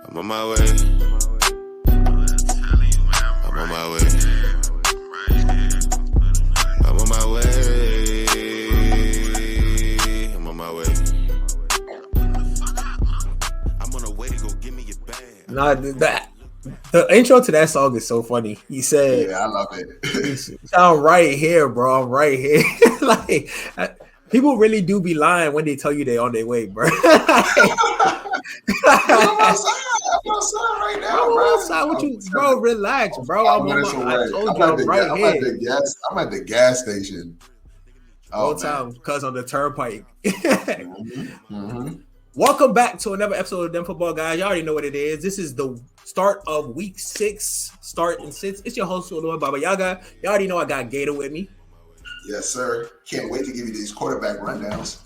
I'm on my way. I'm on my way. I'm on my way. I'm on my way. I'm on the way to go get me your bag. Nah, the intro to that song is so funny. He said, "Yeah, I love it." I'm right here, bro. I'm right here. Like people really do be lying when they tell you they on their way, bro. I'm outside right now, I'm bro. outside with you, bro. Relax, bro. I'm minutes away. I told you I'm right here. I'm at the gas station. Whole time, cause on the turnpike. Mm-hmm. Welcome back to another episode of Dem Football Guys. Y'all already know what it is. This is the start of week 6. Start in 6. It's your host, Lord Baba Yaga. Y'all already know I got Gator with me. Yes, sir. Can't wait to give you these quarterback rundowns.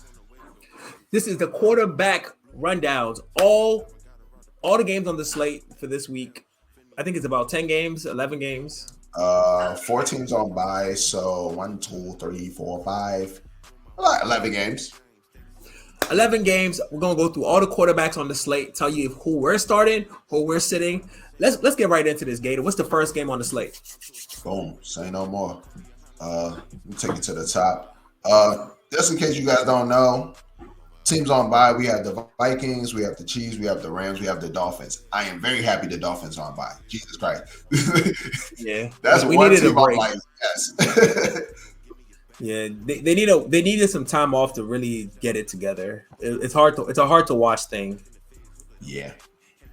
This is the quarterback rundowns. All the games on the slate for this week. I think it's about 10 games, 11 games. 4 teams on bye, so 1, 2, 3, 4, 5, 11 games. 11 games. We're gonna go through all the quarterbacks on the slate, tell you who we're starting, who we're sitting. Let's get right into this, Gator. What's the first game on the slate? Boom. Say no more. We'll take it to the top. Just in case you guys don't know, teams on bye, we have the Vikings, we have the Chiefs, we have the Rams, we have the Dolphins. I am very happy the Dolphins are on bye. Jesus Christ. Yeah. That's we one needed team a break. I'm like, yes. Yeah, they needed some time off to really get it together. It's a hard to watch thing. Yeah.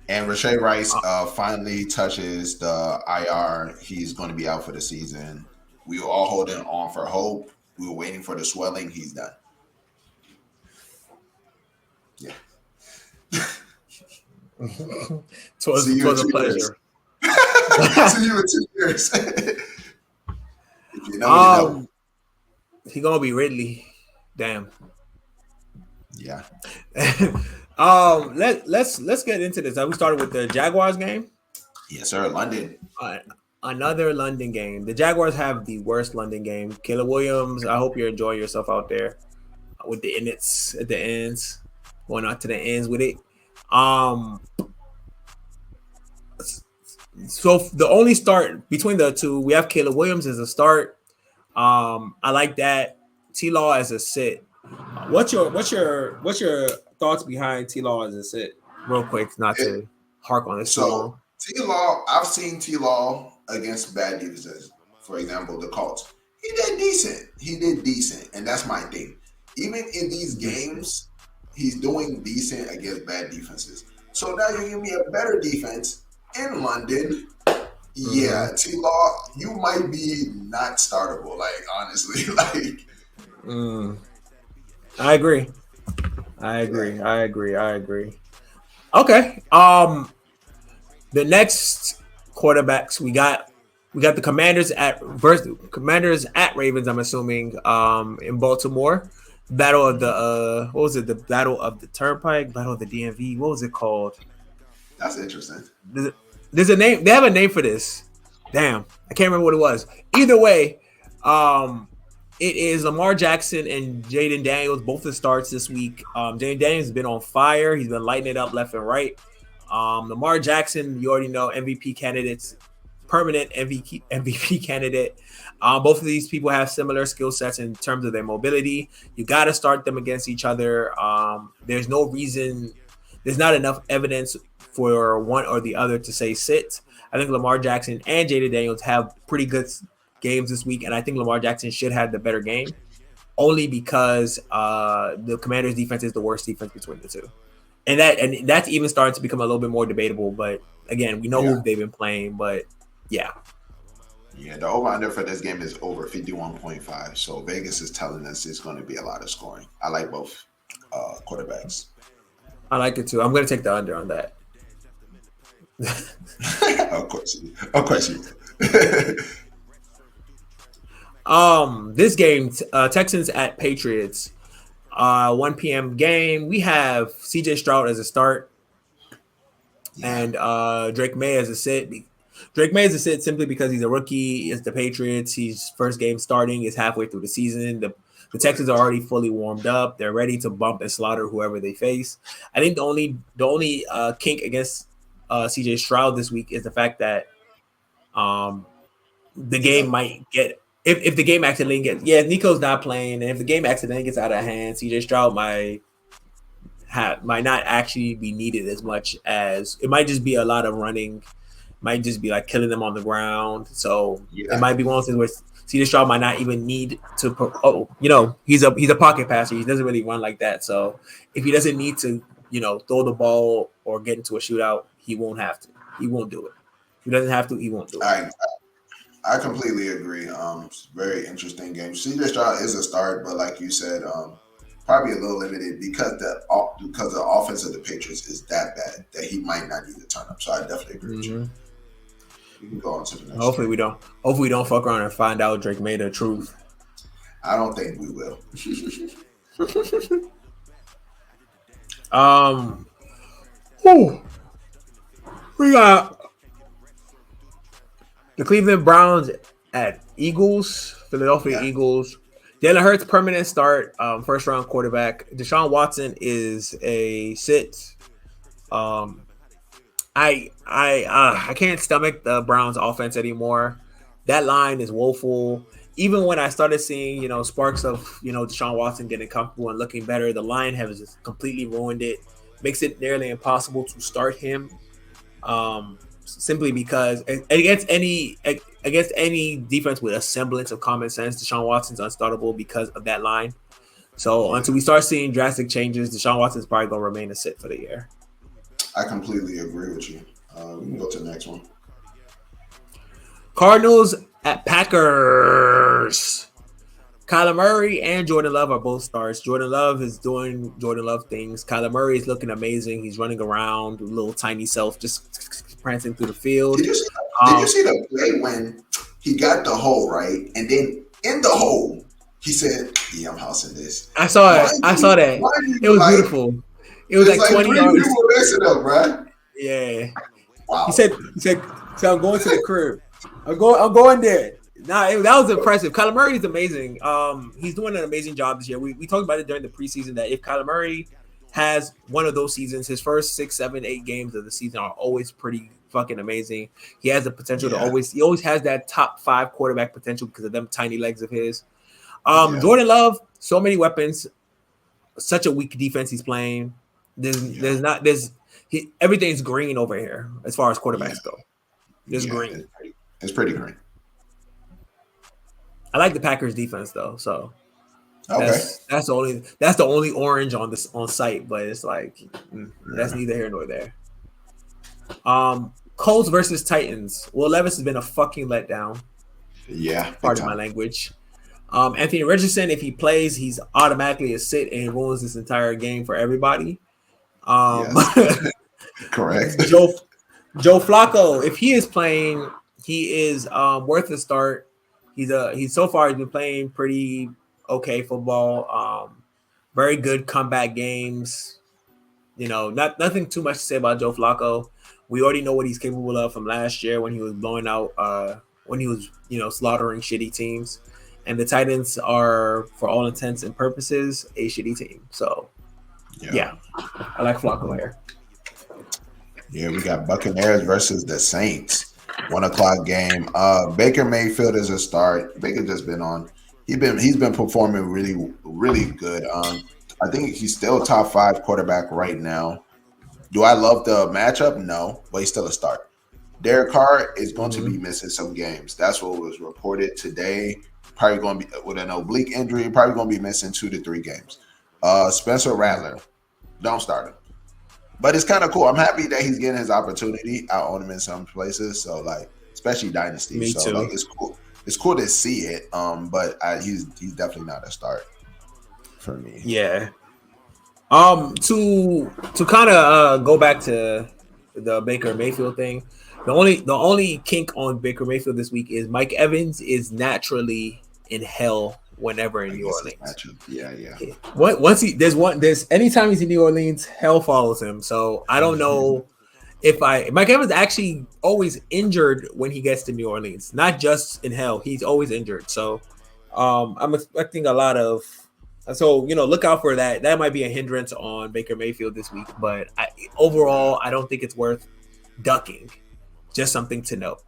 And Rashee Rice finally touches the IR. He's going to be out for the season. We were all holding on for hope. We were waiting for the swelling. He's done. Yeah. It was a pleasure. See you in 2 years. If you know, he gonna be Ridley. Damn. Yeah. Let's get into this. We started with the Jaguars game. Yes, sir. London. Another London game. The Jaguars have the worst London game. Caleb Williams, I hope you're enjoying yourself out there with the innits at the ends, going out to the ends with it. So the only start between the two, we have Caleb Williams as a start. I like that. T-Law as a sit. What's your thoughts behind T-Law as a sit? Real quick, not to hark on this. So T-Law, I've seen T-Law against bad defenses. For example, the Colts. He did decent, and that's my thing. Even in these games, he's doing decent against bad defenses. So now you give me a better defense in London. Yeah, T-Law, you might be not startable. Like honestly, I agree. Okay. The next quarterbacks we got the Commanders at Ravens. I'm assuming in Baltimore. Battle of the what was it? The Battle of the Turnpike, Battle of the DMV. What was it called? That's interesting. There's a name. They have a name for this. Damn, I can't remember what it was. Either way, it is Lamar Jackson and Jaden Daniels, both the starts this week. Jaden Daniels has been on fire. He's been lighting it up left and right. Lamar Jackson, you already know, MVP candidates, permanent MVP candidate. Both of these people have similar skill sets in terms of their mobility. You got to start them against each other. There's no reason. There's not enough evidence for one or the other to say sit. I think Lamar Jackson and Jaden Daniels have pretty good games this week, and I think Lamar Jackson should have the better game, only because the Commanders' defense is the worst defense between the two, and that's even starting to become a little bit more debatable. But again, we know who they've been playing, but yeah. Yeah, the over-under for this game is over 51.5. So Vegas is telling us it's going to be a lot of scoring. I like both quarterbacks. I like it too. I'm going to take the under on that. Of course you. This game, Texans at Patriots, 1 p.m. game. We have C.J. Stroud as a start, and Drake May as a sit. Drake May is a sit simply because he's a rookie. It's the Patriots. He's first game starting. Is halfway through the season. The Texans are already fully warmed up. They're ready to bump and slaughter whoever they face. I think the only kink against CJ Stroud this week is the fact that the game might get if the game accidentally gets Nico's not playing, and if the game accidentally gets out of hand, CJ Stroud might not actually be needed as much as it might just be a lot of running, might just be like killing them on the ground. So it might be one of those things where CJ Stroud might not even need to. He's a pocket passer. He doesn't really run like that. So if he doesn't need to, throw the ball or get into a shootout, he won't have to. He won't do it. If he doesn't have to, he won't do it. I completely agree. Very interesting game. CJ Stroud is a start, but like you said, probably a little limited because the offense of the Patriots is that bad that he might not need to turn up. So I definitely agree with you. We can go on to the next. Hopefully we don't fuck around and find out Drake made the truth. I don't think we will. We got the Cleveland Browns at Philadelphia Eagles. Jalen Hurts permanent start, first round quarterback. Deshaun Watson is a sit. I can't stomach the Browns offense anymore. That line is woeful. Even when I started seeing, sparks of, Deshaun Watson getting comfortable and looking better, the line has just completely ruined it. Makes it nearly impossible to start him. Simply because against any defense with a semblance of common sense, Deshaun Watson's unstartable because of that line. So until we start seeing drastic changes, Deshaun Watson's probably going to remain a sit for the year. I completely agree with you. We can go to the next one. Cardinals at Packers. Kyler Murray and Jordan Love are both stars. Jordan Love is doing Jordan Love things. Kyler Murray is looking amazing. He's running around, little tiny self, just prancing through the field. Did you see the play when he got the hole, right? And then in the hole, he said, "Yeah, I'm housing this." I saw it. I saw that. It was beautiful. It was like 20 yards. People messing up, right? Yeah. Wow. He said, "So I'm going to the crib. I'm going there." That was impressive. Kyler Murray is amazing. He's doing an amazing job this year. We talked about it during the preseason that if Kyler Murray has one of those seasons, his first 6, 7, 8 games of the season are always pretty fucking amazing. He has the potential to he always has that top 5 quarterback potential because of them tiny legs of his. Jordan Love, so many weapons, such a weak defense he's playing. Everything's green over here as far as quarterbacks go. There's green. It's pretty green. I like the Packers defense though, so that's the only orange on site, but it's like that's neither here nor there. Colts versus Titans. Will Levis has been a fucking letdown. Yeah, pardon my language. Anthony Richardson, if he plays, he's automatically a sit and ruins this entire game for everybody. Correct. Joe Flacco, if he is playing, he is worth a start. He's so far he's been playing pretty okay football. Very good comeback games. Nothing too much to say about Joe Flacco. We already know what he's capable of from last year when he was blowing out when he was slaughtering shitty teams. And the Titans are, for all intents and purposes, a shitty team. So yeah I like Flacco here. Yeah, we got Buccaneers versus the Saints. 1:00 game. Baker Mayfield is a start. Baker just been on. He's been performing really, really good. I think he's still top 5 quarterback right now. Do I love the matchup? No, but he's still a start. Derek Carr is going to be missing some games. That's what was reported today. Probably going to be with an oblique injury. Probably going to be missing 2 to 3 games. Spencer Rattler, don't start him. But it's kind of cool. I'm happy that he's getting his opportunity. I own him in some places, so especially Dynasty. Me too. It's cool. It's cool to see it. But he's definitely not a start for me. Yeah. To kind of go back to the Baker Mayfield thing, the only kink on Baker Mayfield this week is Mike Evans is naturally in hell whenever in New Orleans. Yeah. There's anytime he's in New Orleans, hell follows him. So I don't know if Mike Evans actually always injured when he gets to New Orleans, not just in hell. He's always injured. So I'm expecting a lot of. So look out for that. That might be a hindrance on Baker Mayfield this week. But overall, I don't think it's worth ducking. Just something to note.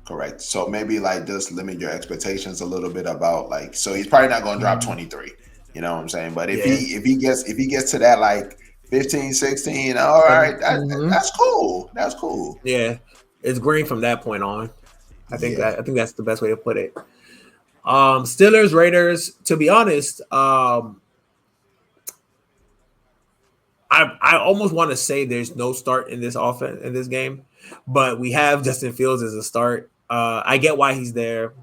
Correct. So maybe like just limit your expectations a little bit about like. So he's probably not going to drop 23. You know what I'm saying? But if he gets to that like 15, 16, all right, that's cool. That's cool. Yeah, it's green from that point on. I think that's the best way to put it. Steelers, Raiders. To be honest, I almost want to say there's no start in this offense in this game, but we have Justin Fields as a start. I get why he's there.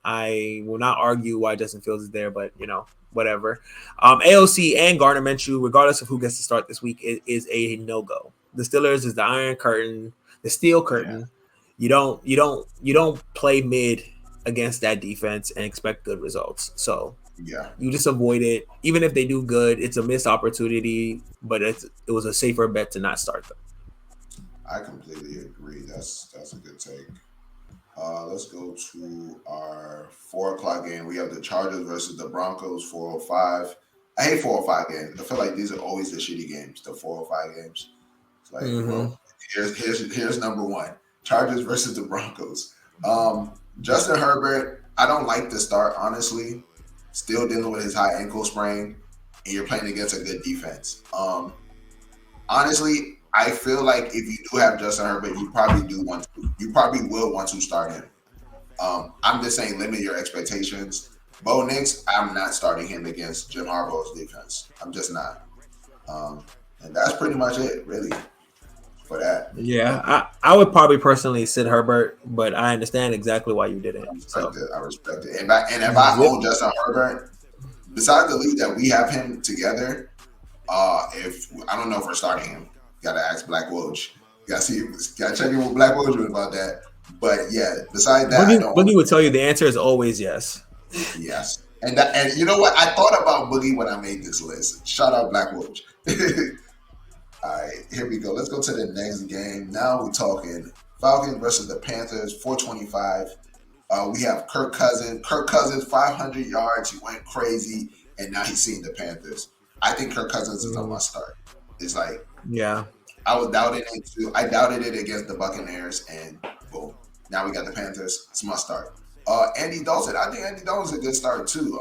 I will not argue why Justin Fields is there, but whatever. AOC and Gardner Minshew, regardless of who gets to start this week, is a no-go. The Steelers is the Iron Curtain, the Steel Curtain. Yeah. You don't play mid against that defense and expect good results. So you just avoid it. Even if they do good, it's a missed opportunity, but it was a safer bet to not start them. I completely agree. That's a good take. Let's go to our 4:00 game. We have the Chargers versus the Broncos, 4:05. I hate 4:05 games. I feel like these are always the shitty games, the 4:05 games. It's like, well, here's number one. Chargers versus the Broncos. Justin Herbert, I don't like the start, honestly. Still dealing with his high ankle sprain, and you're playing against a good defense. Honestly, I feel like if you do have Justin Herbert, you probably will want to start him. I'm just saying limit your expectations. Bo Nix, I'm not starting him against Jim Harbaugh's defense. I'm just not. And that's pretty much it, really, for that. Yeah, I would probably personally sit Herbert, but I understand exactly why you did it. I respect it. And if I own Justin Herbert, besides the league that we have him together, if I don't know if we're starting him. Gotta ask Black Woj. Gotta check in with Black Woj about that. But yeah, besides that, Boogie would tell you the answer is always yes. Yes, and you know what? I thought about Boogie when I made this list. Shout out Black Woj. All right, here we go. Let's go to the next game. Now we're talking Falcons versus the Panthers, 425. We have Kirk Cousins. Kirk Cousins, 500 yards. He went crazy, and now he's seeing the Panthers. I think Kirk Cousins is a must start. It's like, I was doubting it too. I doubted it against the Buccaneers, and boom. Now we got the Panthers. It's a must start. Andy Dalton. I think Andy Dalton's a good start too.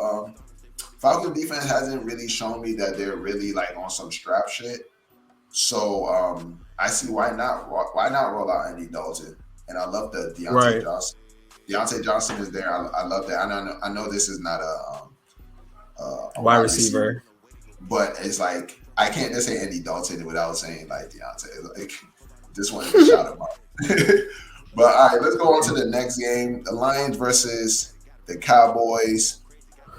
Falcon defense hasn't really shown me that they're really like on some strap shit. So I see why not roll out Andy Dalton. And I love the Deontay Johnson. Deontay Johnson is there. I love that. I know this is not a wide receiver, but it's like I can't just say Andy Dalton without saying like Deontay. Like just wanted to shout him out. But all right, let's go on to the next game. The Lions versus the Cowboys.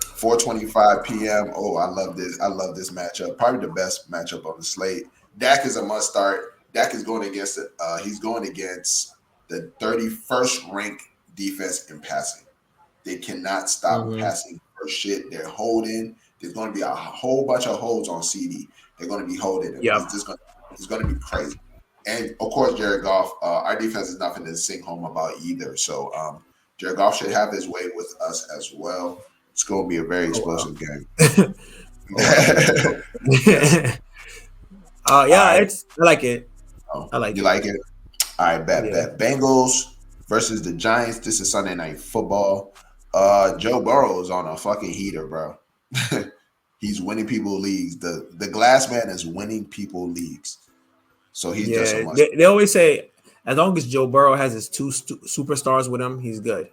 4:25 p.m. Oh, I love this. I love this matchup. Probably the best matchup on the slate. Dak is a must start. Dak is going against he's going against the 31st ranked defense in passing. They cannot stop passing for shit. They're holding. There's going to be a whole bunch of holds on CD. They're going to be holding him. Yep. It's going to be crazy. And of course, Jared Goff. Our defense is nothing to sing home about either. So Jared Goff should have his way with us as well. It's going to be a very explosive game. I like it. I like you it. Like it? All right, bet. Bengals versus the Giants. This is Sunday Night Football. Joe Burrow is on a fucking heater, bro. He's winning people leagues. The glass man is winning people leagues. So he's just so much. They always say as long as Joe Burrow has his two superstars with him, he's good.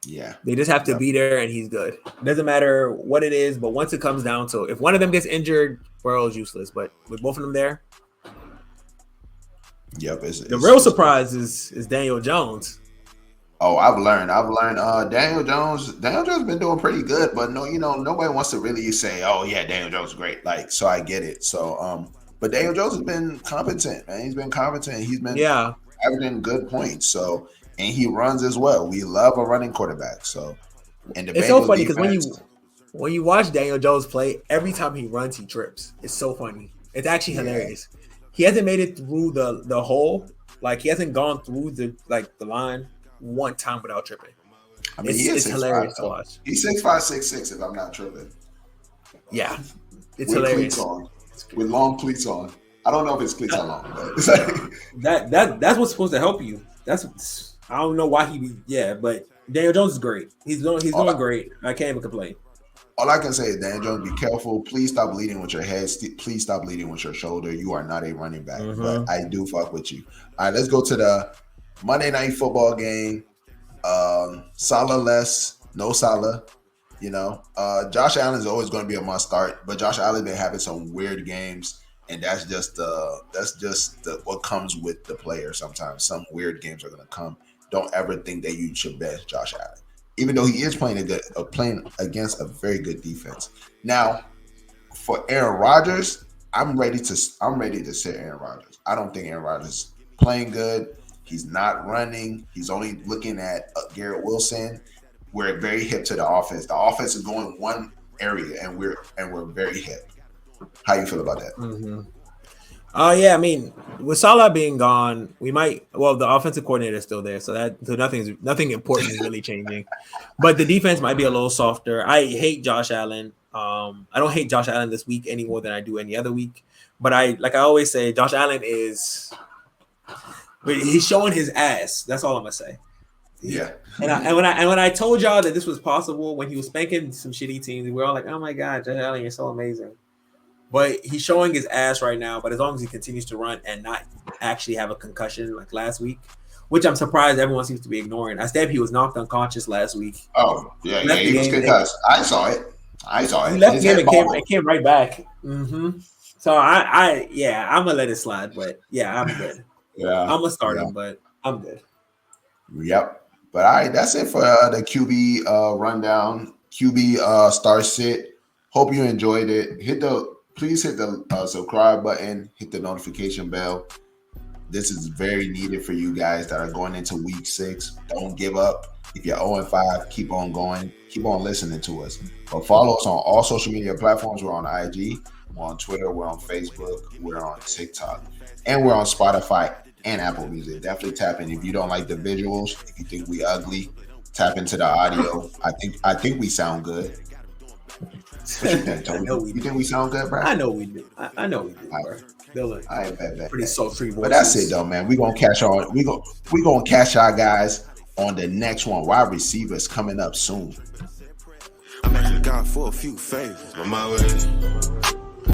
Yeah. They just have to be there and he's good. It doesn't matter what it is, but once it comes down to if one of them gets injured, Burrow's useless. But with both of them there, the real surprise is Daniel Jones. Oh, I've learned. Daniel Jones been doing pretty good, but nobody wants to really say, "Oh yeah, Daniel Jones is great." Like, so I get it. So, but Daniel Jones has been competent, man. He's been competent. He's been averaging good points. So, and he runs as well. We love a running quarterback. So, and it's so funny because when you watch Daniel Jones play, every time he runs, he trips. It's so funny. It's actually hilarious. He hasn't made it through the hole. Like he hasn't gone through the line one time without tripping. I mean, it's hilarious to watch. He's 6'5", 6'6", if I'm not tripping. Yeah, it's with hilarious. Cleats on, with long cleats on. I don't know if his cleats are long, but it's like, that's what's supposed to help you. I don't know why but Daniel Jones is great. He's doing great. I can't even complain. all I can say is, Daniel Jones, be careful. Please stop leading with your head. Please stop leading with your shoulder. You are not a running back, but I do fuck with you. All right, let's go to the Monday Night Football game. Salah less, no Salah. You know, Josh Allen is always going to be a must start, but Josh Allen been having some weird games, and that's just what comes with the player. Sometimes some weird games are going to come. Don't ever think that you should bet Josh Allen, even though he is playing against a very good defense. Now, for Aaron Rodgers, I'm ready to sit Aaron Rodgers. I don't think Aaron Rodgers is playing good. He's not running. He's only looking at Garrett Wilson. We're very hip to the offense. The offense is going one area, and we're very hip. How you feel about that? Mm-hmm. Yeah, I mean, with Salah being gone, we might. Well, the offensive coordinator is still there, so nothing important is really changing. But the defense might be a little softer. I hate Josh Allen. I don't hate Josh Allen this week any more than I do any other week. But I always say, Josh Allen he's showing his ass. That's all I'm gonna say. Yeah. And when I told y'all that this was possible when he was spanking some shitty teams, we were all like, "Oh my God, Josh Allen, you're so amazing." But he's showing his ass right now. But as long as he continues to run and not actually have a concussion like last week, which I'm surprised everyone seems to be ignoring. I said he was knocked unconscious last week. Oh yeah, he was concussed. I saw it. He left the game and came right back. Mm-hmm. So I'm gonna let it slide. But yeah, I'm good. Yeah, I'm gonna start him, but I'm good. Yep. But all right, that's it for the QB rundown. QB start sit. Hope you enjoyed it. Please hit the subscribe button. Hit the notification bell. This is very needed for you guys that are going into week 6. Don't give up. If you're 0-5, keep on going. Keep on listening to us. But follow us on all social media platforms. We're on IG. We're on Twitter. We're on Facebook. We're on TikTok. And we're on Spotify and Apple Music. Definitely tap in. If you don't like the visuals, if you think we ugly, tap into the audio. I think we sound good. What you think, Tony? You think we sound good, bro? I know we do. I know we do, bro. They're like pretty sultry voices. But that's it, though, man. We gonna catch on. We gonna catch our guys on the next one. Wide receivers coming up soon. I'm asking God for a few favors on my way.